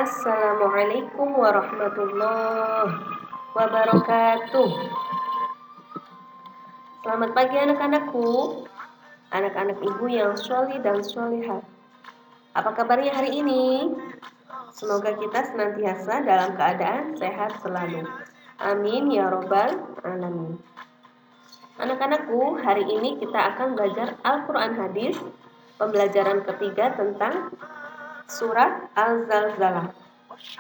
Assalamualaikum warahmatullahi wabarakatuh. Selamat pagi anak-anakku, anak-anak ibu yang sholih dan sholihah. Apa kabarnya hari ini? Semoga kita senantiasa dalam keadaan sehat selalu. Amin ya robbal alamin. Anak-anakku, hari ini kita akan belajar Al-Quran Hadis, pembelajaran ketiga tentang surat Al-Zalzalah.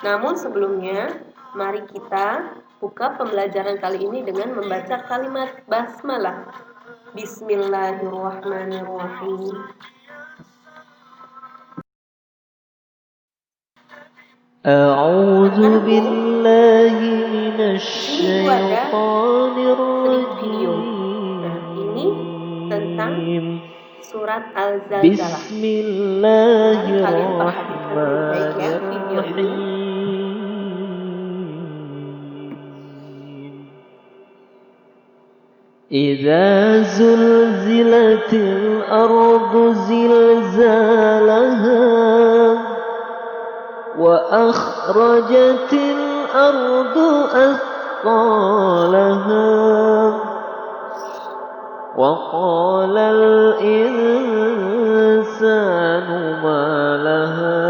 Namun sebelumnya, mari kita buka pembelajaran kali ini dengan membaca kalimat basmalah. Bismillahirrahmanirrahim. A'udzu billahi minasy syaithanir rajim. Nah, ini tentang surat Al-Zalzalah. Bismillahirrahmanirrahim. إذا زلزلت الأرض زلزالها وأخرجت الأرض أثقالها وقال الإنسان ما لها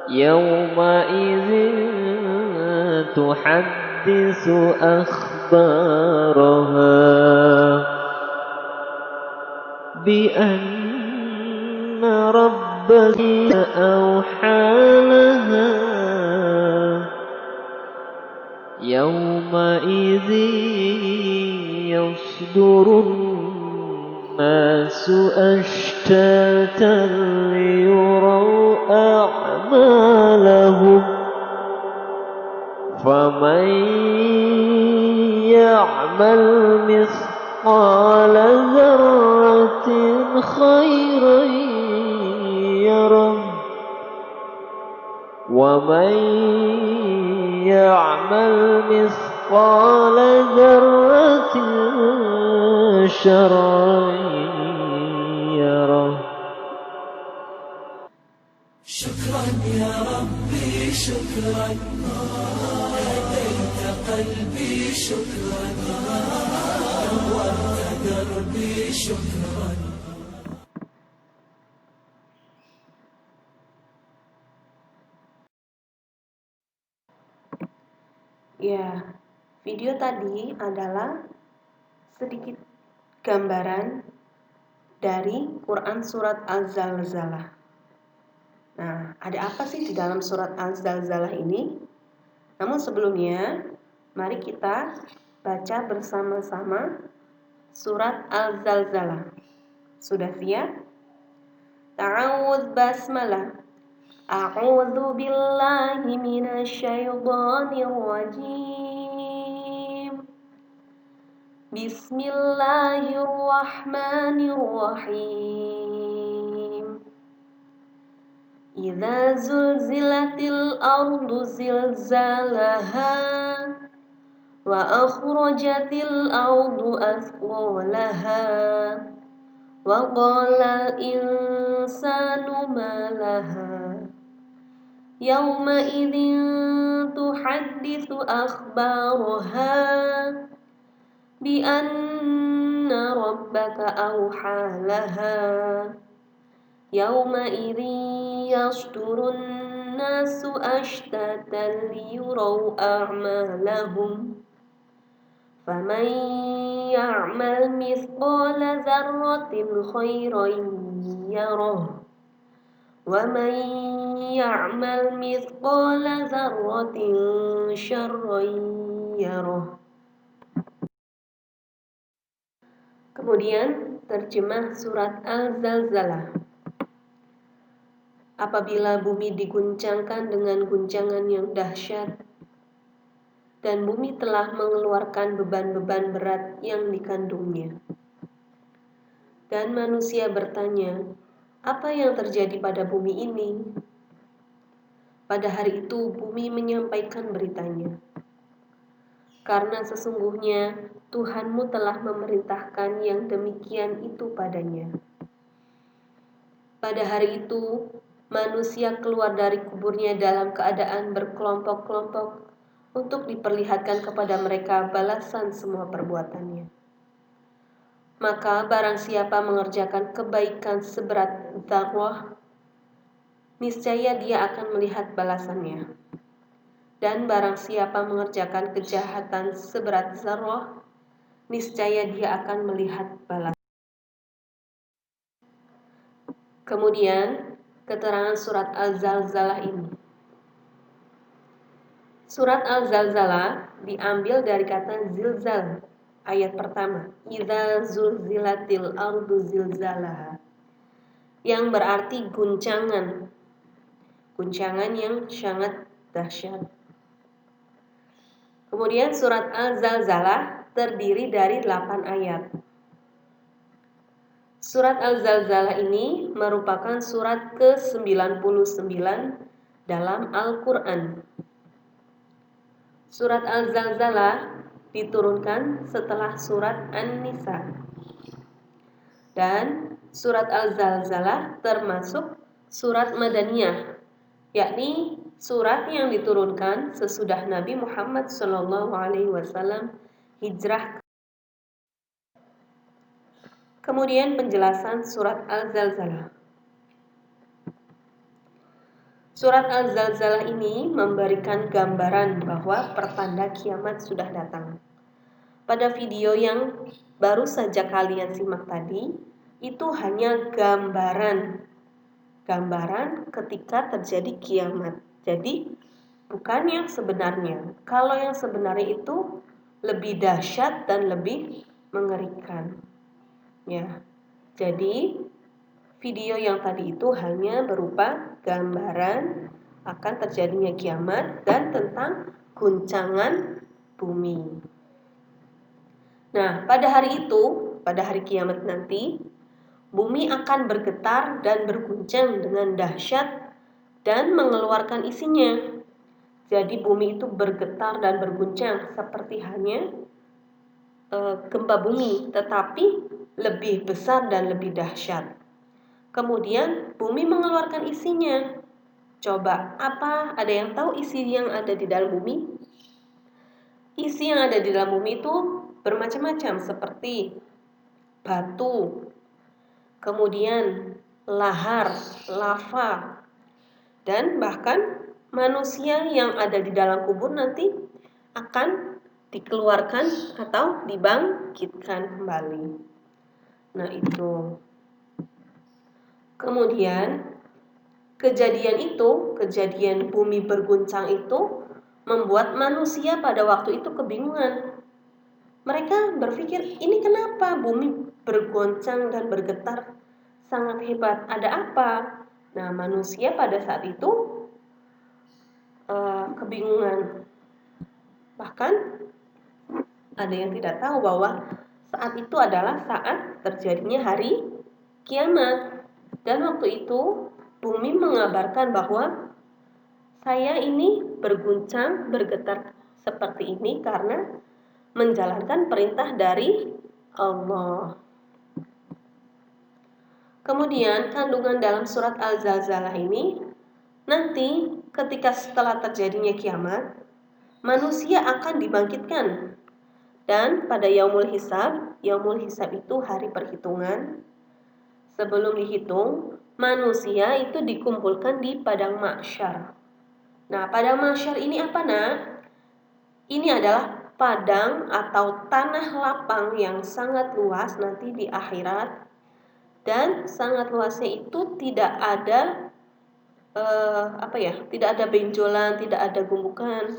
يومئذ تحدث أخبارها بأن ربك أوحى لها يومئذ يصدر الناس أشتاتا ليروا أعمالهم فمن يعمل مثقال ذرة خيرا يره ومن يعمل مثقال ذرة شرا يره. شكرا يا ربي شكرا هديت قلبي شكرا نورت دربي شكرا. Ya, video tadi adalah sedikit gambaran dari Quran surat Al-Zalzalah. Nah, ada apa sih di dalam surat Al-Zalzalah ini? Namun sebelumnya, mari kita baca bersama-sama surat Al-Zalzalah. Sudah siap? Ta'awudz basmalah. A'udzu billahi minasyaitonir rajim. Bismillahirrahmanirrahim. Idza zulzilatil ardu zilzalaha wa akhrajatil ardu athqalaha wa qala al-insanu ma laha yawma idzin tuhadditsu akhbaraha bi anna rabbaka awha laha yawma idzin yasdurun nasu ashtatan liyuraw a'malahum faman ya'mal mithqala dzarratin khairan yarah wa man ya'mal mithqala dzarratin syarran yarah. Kemudian terjemah surat Al-Zalzalah. Apabila bumi diguncangkan dengan guncangan yang dahsyat dan bumi telah mengeluarkan beban-beban berat yang dikandungnya. Dan manusia bertanya, apa yang terjadi pada bumi ini? Pada hari itu bumi menyampaikan beritanya. Karena sesungguhnya Tuhanmu telah memerintahkan yang demikian itu padanya. Pada hari itu manusia keluar dari kuburnya dalam keadaan berkelompok-kelompok untuk diperlihatkan kepada mereka balasan semua perbuatannya. Maka barang siapa mengerjakan kebaikan seberat dzarrah, niscaya dia akan melihat balasannya. Dan barang siapa mengerjakan kejahatan seberat dzarrah, niscaya dia akan melihat balasan. Kemudian keterangan surat Al-Zalzalah ini. Surat Al-Zalzalah diambil dari kata zilzal, ayat pertama, idza zulzilatil ardu zilzalaha, yang berarti guncangan yang sangat dahsyat. Kemudian surat Al-Zalzalah terdiri dari 8 ayat. Surat Al-Zalzalah ini merupakan surat ke-99 dalam Al-Quran. Surat Al-Zalzalah diturunkan setelah surat An-Nisa. Dan surat Al-Zalzalah termasuk surat Madaniyah, yakni surat yang diturunkan sesudah Nabi Muhammad SAW hijrah. Kemudian penjelasan surat Al-Zalzalah. Surat Al-Zalzalah ini memberikan gambaran bahwa pertanda kiamat sudah datang. Pada video yang baru saja kalian simak tadi, itu hanya gambaran ketika terjadi kiamat. Jadi bukan yang sebenarnya. Kalau yang sebenarnya itu lebih dahsyat dan lebih mengerikan. Ya, jadi video yang tadi itu hanya berupa gambaran akan terjadinya kiamat dan tentang guncangan bumi. Nah, pada hari itu, pada hari kiamat nanti, bumi akan bergetar dan berguncang dengan dahsyat dan mengeluarkan isinya. Jadi bumi itu bergetar dan berguncang seperti hanya gempa bumi, tetapi lebih besar dan lebih dahsyat. Kemudian bumi mengeluarkan isinya. Coba, apa? Ada yang tahu isi yang ada di dalam bumi? Isi yang ada di dalam bumi itu bermacam-macam, seperti batu, kemudian lahar, lava, dan bahkan manusia yang ada di dalam kubur nanti akan dikeluarkan atau dibangkitkan kembali. Nah, itu. Kemudian kejadian bumi berguncang itu membuat manusia pada waktu itu kebingungan. Mereka berpikir, ini kenapa bumi bergoncang dan bergetar sangat hebat? Ada apa? Nah, manusia pada saat itu kebingungan. Bahkan ada yang tidak tahu bahwa saat itu adalah saat terjadinya hari kiamat. Dan waktu itu bumi mengabarkan bahwa saya ini berguncang, bergetar seperti ini karena menjalankan perintah dari Allah. Kemudian kandungan dalam surat Al-Zalzalah ini, nanti ketika setelah terjadinya kiamat, manusia akan dibangkitkan. Dan pada yaumul hisab itu hari perhitungan. Sebelum dihitung, manusia itu dikumpulkan di padang mahsyar. Nah, padang mahsyar ini apa, Nak? Ini adalah padang atau tanah lapang yang sangat luas nanti di akhirat. Dan sangat luasnya itu tidak ada tidak ada benjolan, tidak ada gumbukan.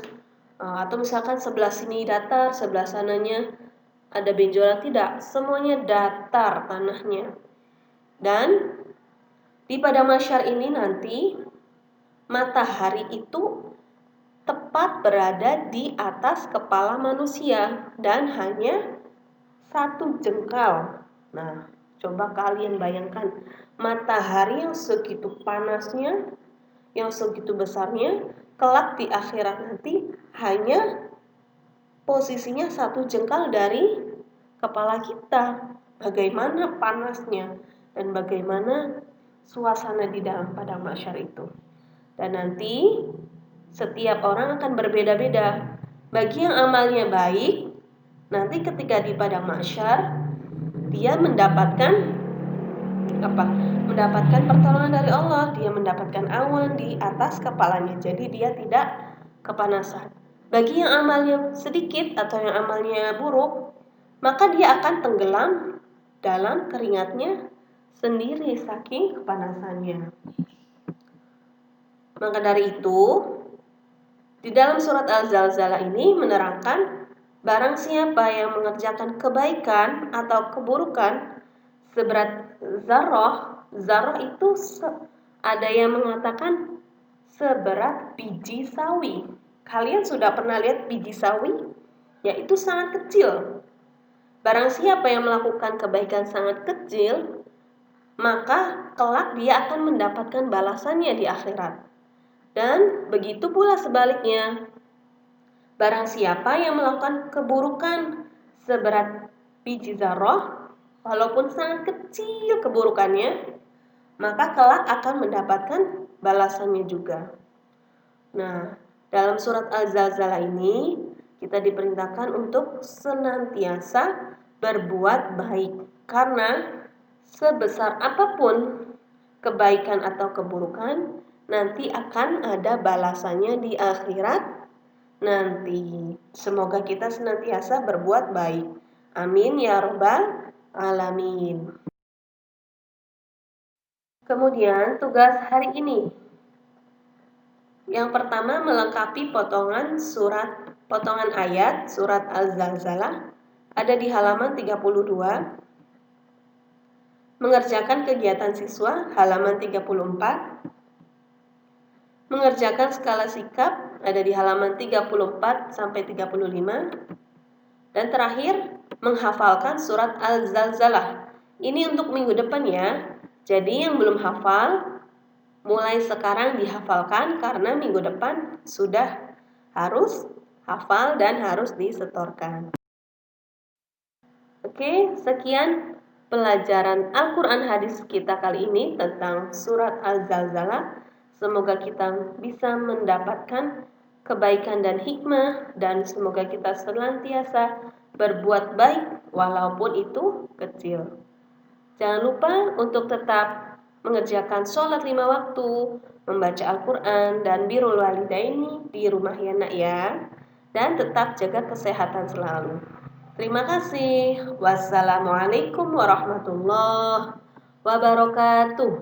Atau misalkan sebelah sini datar, sebelah sananya ada benjolan, tidak, semuanya datar tanahnya. Dan di padang mahsyar ini nanti matahari itu tepat berada di atas kepala manusia dan hanya 1 jengkal. Nah, coba kalian bayangkan matahari yang segitu panasnya, yang segitu besarnya, kelak di akhirat nanti hanya posisinya 1 jengkal dari kepala kita. Bagaimana panasnya dan bagaimana suasana di dalam padang mahsyar itu. Dan nanti setiap orang akan berbeda-beda. Bagi yang amalnya baik, nanti ketika di padang mahsyar dia mendapatkan apa? Mendapatkan pertolongan dari Allah. Dia mendapatkan awan di atas kepalanya. Jadi dia tidak kepanasan. Bagi yang amalnya sedikit atau yang amalnya buruk, maka dia akan tenggelam dalam keringatnya sendiri saking kepanasannya. Maka dari itu, di dalam surat Al-Zalzalah ini menerangkan barang siapa yang mengerjakan kebaikan atau keburukan seberat zarrah, zarrah itu ada yang mengatakan seberat biji sawi. Kalian sudah pernah lihat biji sawi? Yaitu sangat kecil. Barang siapa yang melakukan kebaikan sangat kecil, maka kelak dia akan mendapatkan balasannya di akhirat. Dan begitu pula sebaliknya, barang siapa yang melakukan keburukan seberat biji zarrah, walaupun sangat kecil keburukannya, maka kelak akan mendapatkan balasannya juga. Nah, dalam surat Al-Zalzalah ini kita diperintahkan untuk senantiasa berbuat baik, karena sebesar apapun kebaikan atau keburukan, nanti akan ada balasannya di akhirat nanti. Semoga kita senantiasa berbuat baik. Amin ya rabbal alamin. Kemudian tugas hari ini. Yang pertama, melengkapi potongan ayat surat Al-Zalzalah ada di halaman 32. Mengerjakan kegiatan siswa halaman 34. Mengerjakan skala sikap ada di halaman 34 sampai 35. Dan terakhir, menghafalkan surat Al-Zalzalah. Ini untuk minggu depan ya. Jadi yang belum hafal, mulai sekarang dihafalkan karena minggu depan sudah harus hafal dan harus disetorkan. Oke, sekian pelajaran Al-Quran hadis kita kali ini tentang surat Al-Zalzalah. Semoga kita bisa mendapatkan kebaikan dan hikmah, dan semoga kita senantiasa berbuat baik walaupun itu kecil. Jangan lupa untuk tetap mengerjakan sholat 5 waktu, membaca Al-Quran dan birrul walidaini di rumah ya nak ya, dan tetap jaga kesehatan selalu. Terima kasih. Wassalamualaikum warahmatullahi wabarakatuh.